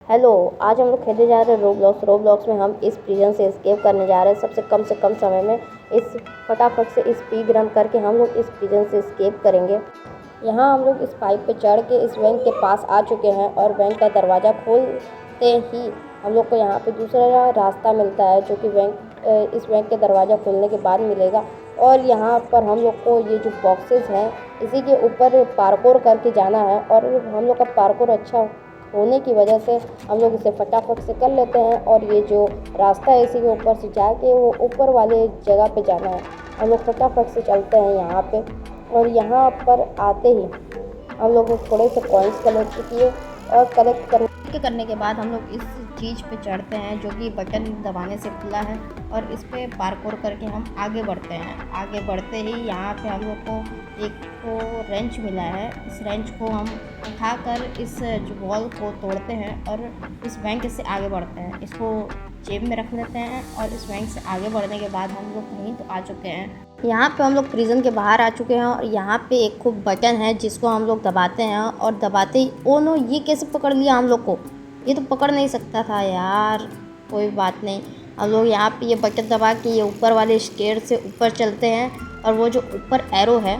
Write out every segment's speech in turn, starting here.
Hello. आज हम लोग खेलने जा रहे हैं रोब्लॉक्स में हम इस प्रिजन से एस्केप करने जा रहे हैं। सबसे कम समय में इस फटाफट से इस स्पीड रन करके हम लोग इस प्रिजन से एस्केप करेंगे। यहाँ हम लोग इस पाइप पे चढ़ के इस बैंक के पास आ चुके हैं और बैंक का दरवाज़ा खोलते ही हम लोग को यहाँ पे दूसरा रास्ता मिलता है, जो कि इस बैंक के दरवाज़ा खोलने के बाद मिलेगा। और यहाँ पर हम लोग को ये जो बॉक्सेस हैं इसी के ऊपर पार्कोर करके जाना है, और हम लोग का पार्कोर अच्छा होने की वजह से हम लोग इसे फटाफट से कर लेते हैं। और ये जो रास्ता है इसी के ऊपर से जाके वो ऊपर वाले जगह पे जाना है। हम लोग फटाफट से चलते हैं यहाँ पे, और यहाँ पर आते ही हम लोग थोड़े से कॉइन्स कलेक्ट किए, और कलेक्ट करने के बाद हम लोग इस चीज़ पे चढ़ते हैं जो कि बटन दबाने से खुला है, और इस पे पार्कोर करके हम आगे बढ़ते हैं। आगे बढ़ते ही यहाँ पे हम लोग को एक रेंच मिला है। इस रेंच को हम उठाकर इस जो वॉल को तोड़ते हैं और इस बैंक से आगे बढ़ते हैं। इसको जेब में रख लेते हैं, और इस बैंक से आगे बढ़ने के बाद हम लोग कहीं तो आ चुके हैं। यहाँ पे हम लोग प्रिजन के बाहर आ चुके हैं, और यहाँ पे एक खूब बटन है जिसको हम लोग दबाते हैं, और दबाते ही ओ नो, ये कैसे पकड़ लिया हम लोग को? ये तो पकड़ नहीं सकता था यार। कोई बात नहीं, हम लोग यहाँ पे ये बटन दबा के ये ऊपर वाले स्टेयर से ऊपर चलते हैं, और वो जो ऊपर एरो है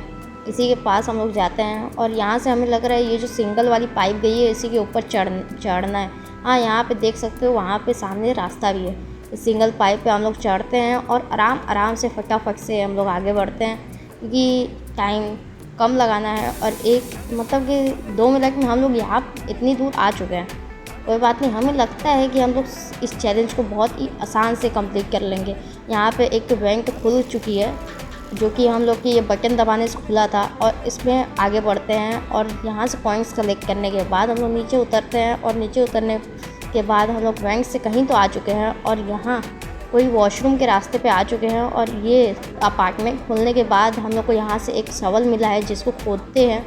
इसी के पास हम लोग जाते हैं। और यहाँ से हमें लग रहा है ये जो सिंगल वाली पाइप गई है इसी के ऊपर चढ़ना है। हाँ, यहाँ पे देख सकते हो वहाँ पे सामने रास्ता भी है। इस सिंगल पाइप पे हम लोग चढ़ते हैं और आराम से फटाफट से हम लोग आगे बढ़ते हैं, क्योंकि टाइम कम लगाना है। और एक मतलब कि 2 मिनट में हम लोग यहाँ इतनी दूर आ चुके हैं। कोई बात नहीं, हमें लगता है कि हम लोग इस चैलेंज को बहुत ही आसान से कंप्लीट कर लेंगे। यहाँ पे एक बैंक खुल चुकी है जो कि हम लोग की ये बटन दबाने से खुला था, और इसमें आगे बढ़ते हैं। और यहाँ से पॉइंट्स कलेक्ट करने के बाद हम लोग नीचे उतरते हैं, और नीचे उतरने के बाद हम लोग बैंक से कहीं तो आ चुके हैं, और यहाँ कोई वॉशरूम के रास्ते पे आ चुके हैं। और ये अपार्टमेंट खुलने के बाद हम लोग को यहाँ से एक शवल मिला है जिसको खोदते हैं,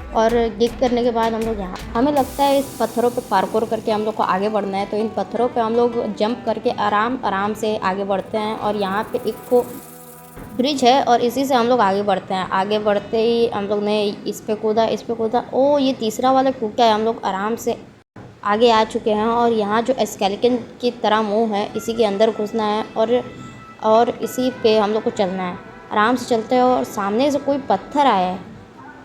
और गिग करने के बाद हम लोग यहाँ हमें लगता है इस पत्थरों पे पार्कोर करके हम लोग को आगे बढ़ना है। तो इन पत्थरों पे हम लोग जंप करके आराम से आगे बढ़ते हैं। और यहाँ पे एक ब्रिज है, और इसी से हम लोग आगे बढ़ते हैं। आगे बढ़ते ही हम लोग ने इस पे कूदा। ओ, ये तीसरा वाला टूटा है। हम लोग आराम से आगे आ चुके हैं, और यहाँ जो स्केलेटन की तरह मुंह है इसी के अंदर घुसना है, और इसी पे हम लोग को चलना है। आराम से चलते हैं, और सामने से कोई पत्थर आया है,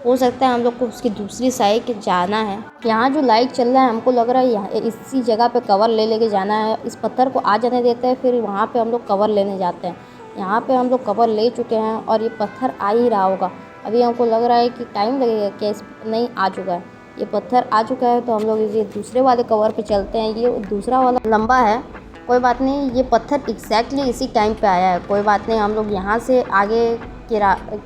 हो सकता है हम लोग को उसकी दूसरी साइड जाना है। यहाँ जो लाइट चल रहा है हमको लग रहा है यहाँ इसी जगह पे कवर लेके जाना है। इस पत्थर को आ जाने देते हैं, फिर वहाँ पे हम लोग कवर लेने जाते हैं। यहाँ पे हम लोग कवर ले चुके हैं, और ये पत्थर आ ही रहा होगा। अभी हमको लग रहा है कि टाइम लगेगा, कि नहीं आ चुका है, ये पत्थर आ चुका है। तो हम लोग ये दूसरे वाले कवर पे चलते हैं। ये दूसरा वाला लंबा है, कोई बात नहीं, ये पत्थर एग्जैक्टली इसी टाइम पे आया है। कोई बात नहीं, हम लोग यहाँ से आगे के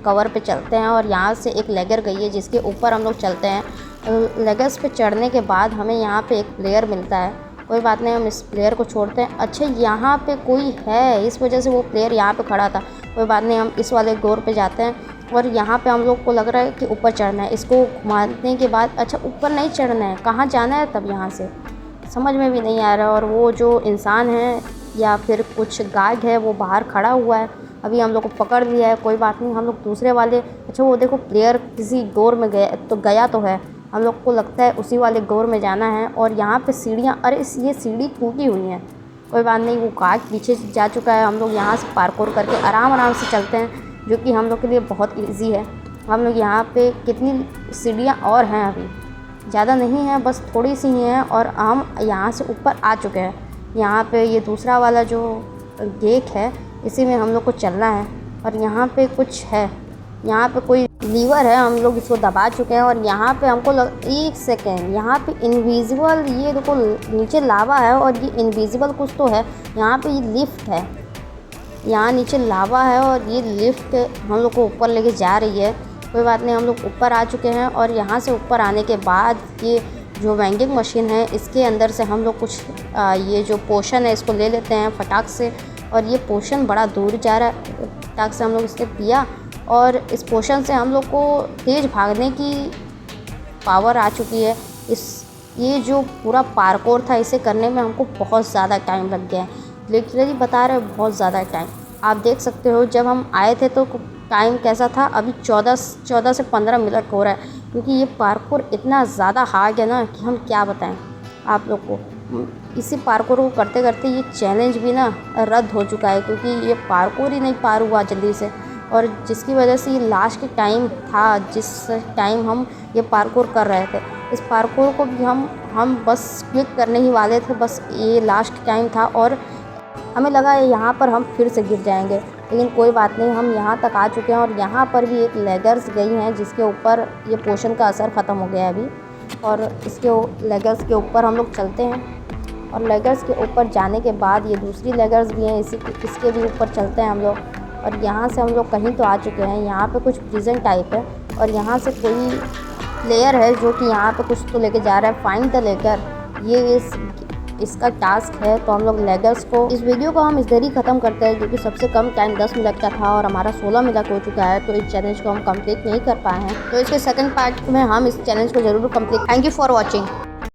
कवर पे चलते हैं, और यहाँ से एक लेगर गई है जिसके ऊपर हम लोग चलते हैं। लेगर्स पे चढ़ने के बाद हमें यहाँ पे एक प्लेयर मिलता है। कोई बात नहीं, हम इस प्लेयर को छोड़ते हैं। अच्छा, यहाँ पे कोई है, इस वजह से वो प्लेयर यहाँ पे खड़ा था। कोई बात नहीं, हम इस वाले डोर पे जाते हैं, और यहाँ पे हम लोग को लग रहा है कि ऊपर चढ़ना है। इसको घुमाने के बाद, अच्छा ऊपर नहीं चढ़ना है, कहाँ जाना है तब? यहाँ से समझ में भी नहीं आ रहा। और वो जो इंसान है या फिर कुछ गार्ड है वो बाहर खड़ा हुआ है, अभी हम लोग को पकड़ लिया है। कोई बात नहीं, हम लोग दूसरे वाले, अच्छा वो देखो प्लेयर किसी डोर में गया तो है, हम लोग को लगता है उसी वाले डोर में जाना है। और यहाँ पे सीढ़ियाँ, अरे ये सीढ़ी टूटी हुई हैं। कोई बात नहीं, वो गार्ड पीछे जा चुका है। हम लोग यहाँ से पार्कोर करके आराम से चलते हैं, जो कि हम लोग के लिए बहुत ईजी है। हम लोग यहाँ पे कितनी सीढ़ियाँ और हैं, अभी ज़्यादा नहीं है, बस थोड़ी सी ही हैं, और हम यहाँ से ऊपर आ चुके हैं। यहाँ पे ये दूसरा वाला जो गेट है इसी में हम लोग को चलना है। और यहाँ पे कुछ है, यहाँ पे कोई लीवर है, हम लोग इसको दबा चुके हैं। और यहाँ पे हमको एक सेकेंड, यहाँ पे इनविजिबल, ये देखो नीचे लावा है और ये इनविजिबल कुछ तो है। यहाँ पे ये लिफ्ट है, यहाँ नीचे लावा है, और ये लिफ्ट हम लोग को ऊपर लेके जा रही है। कोई बात नहीं, हम लोग ऊपर आ चुके हैं। और यहाँ से ऊपर आने के बाद ये जो वेंडिंग मशीन है इसके अंदर से हम लोग कुछ ये जो पोशन है इसको ले लेते हैं फटाक से। और ये पोशन बड़ा दूर जा रहा है, फटाक से हम लोग इससे पिया, और इस पोशन से हम लोग को तेज़ भागने की पावर आ चुकी है। ये जो पूरा पार्कोर था इसे करने में हमको बहुत ज़्यादा टाइम लग गया है, लिटरली बता रहे बहुत ज़्यादा टाइम। आप देख सकते हो जब हम आए थे तो टाइम कैसा था, अभी 14 से 15 मिनट हो रहा है, क्योंकि ये पार्कोर इतना ज़्यादा हार्ड है ना कि हम क्या बताएं आप लोग को। इसी पार्कोर को करते करते ये चैलेंज भी ना रद्द हो चुका है, क्योंकि ये पार्कोर ही नहीं पार हुआ जल्दी से, और जिसकी वजह से ये लास्ट टाइम था जिस टाइम हम ये पार्कोर कर रहे थे। इस पार्कोर को भी हम बस क्विक करने ही वाले थे, बस ये लास्ट टाइम था और हमें लगा यहाँ पर हम फिर से गिर जाएंगे, लेकिन कोई बात नहीं, हम यहाँ तक आ चुके हैं। और यहाँ पर भी एक लेगर्स गई हैं जिसके ऊपर ये पोशन का असर ख़त्म हो गया है अभी, और इसके लेगर्स के ऊपर हम लोग चलते हैं। और लेगर्स के ऊपर जाने के बाद ये दूसरी लेगर्स भी हैं, इसके भी ऊपर चलते हैं हम लोग। और यहाँ से हम लोग कहीं तो आ चुके हैं, यहाँ पे कुछ प्रिजन टाइप है, और यहाँ से कोई प्लेयर है जो कि यहाँ पे कुछ तो लेके जा रहा है, फाइंड द लेगर, ये इसका टास्क है। तो हम लोग लेगर्स को, इस वीडियो को हम इधर ही ख़त्म करते हैं, क्योंकि सबसे कम टाइम 10 मिनट का था और हमारा 16 मिनट हो चुका है, तो इस चैलेंज को हम कंप्लीट नहीं कर पाए हैं। तो इसके सेकंड पार्ट में हम इस चैलेंज को ज़रूर complete. Thank you for watching.